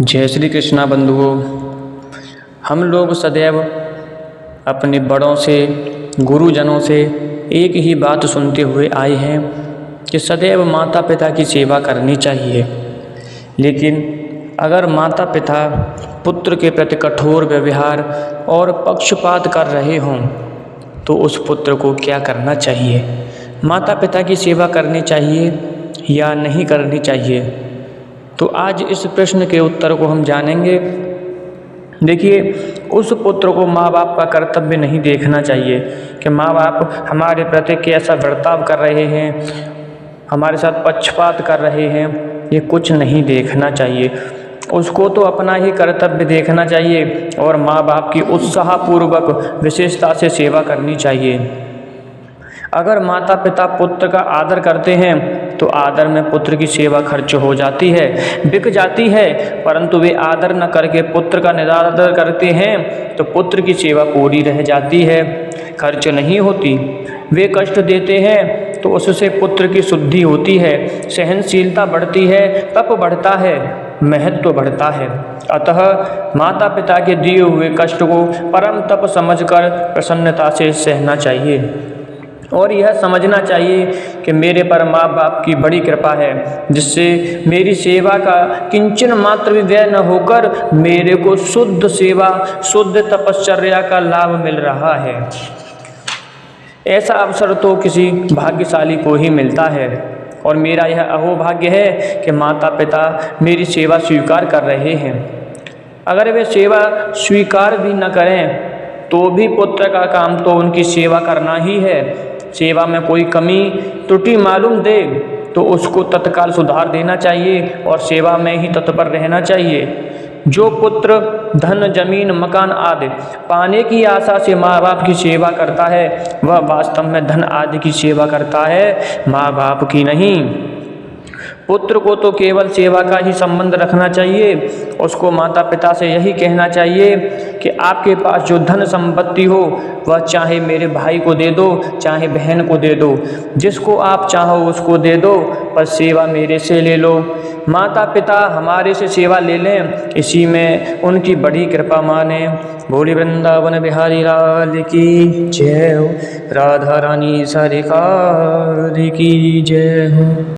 जय श्री कृष्णा बंधुओं। हम लोग सदैव अपने बड़ों से, गुरुजनों से एक ही बात सुनते हुए आए हैं कि सदैव माता पिता की सेवा करनी चाहिए। लेकिन अगर माता पिता पुत्र के प्रति कठोर व्यवहार और पक्षपात कर रहे हों तो उस पुत्र को क्या करना चाहिए? माता पिता की सेवा करनी चाहिए या नहीं करनी चाहिए? तो आज इस प्रश्न के उत्तर को हम जानेंगे। देखिए, उस पुत्र को माँ बाप का कर्तव्य नहीं देखना चाहिए कि माँ बाप हमारे प्रति कैसा बर्ताव कर रहे हैं, हमारे साथ पक्षपात कर रहे हैं, ये कुछ नहीं देखना चाहिए। उसको तो अपना ही कर्तव्य देखना चाहिए और माँ बाप की उत्साहपूर्वक विशेषता से सेवा करनी चाहिए। अगर माता पिता पुत्र का आदर करते हैं तो आदर में पुत्र की सेवा खर्च हो जाती है, बिक जाती है, परंतु वे आदर न करके पुत्र का निरादर करते हैं तो पुत्र की सेवा पूरी रह जाती है, खर्च नहीं होती। वे कष्ट देते हैं तो उससे पुत्र की शुद्धि होती है, सहनशीलता बढ़ती है, तप बढ़ता है, महत्व बढ़ता है। अतः माता पिता के दिए हुए कष्ट को परम तप समझकर प्रसन्नता से सहना चाहिए और यह समझना चाहिए कि मेरे पर माँ बाप की बड़ी कृपा है, जिससे मेरी सेवा का किंचन मात्र भी व्यय न होकर मेरे को शुद्ध सेवा, शुद्ध तपश्चर्या का लाभ मिल रहा है। ऐसा अवसर तो किसी भाग्यशाली को ही मिलता है और मेरा यह अहोभाग्य है कि माता पिता मेरी सेवा स्वीकार कर रहे हैं। अगर वे सेवा स्वीकार भी न करें तो भी पुत्र का काम तो उनकी सेवा करना ही है। सेवा में कोई कमी त्रुटि मालूम दे तो उसको तत्काल सुधार देना चाहिए और सेवा में ही तत्पर रहना चाहिए। जो पुत्र धन, जमीन, मकान आदि पाने की आशा से माँ बाप की सेवा करता है वह वास्तव में धन आदि की सेवा करता है, माँ बाप की नहीं। पुत्र को तो केवल सेवा का ही संबंध रखना चाहिए। उसको माता पिता से यही कहना चाहिए कि आपके पास जो धन संपत्ति हो वह चाहे मेरे भाई को दे दो, चाहे बहन को दे दो, जिसको आप चाहो उसको दे दो, पर सेवा मेरे से ले लो। माता पिता हमारे से सेवा ले लें, इसी में उनकी बड़ी कृपा माने। भोली वृंदावन बिहारी लाल की जय हो, राधा रानी सरकार की जय हो।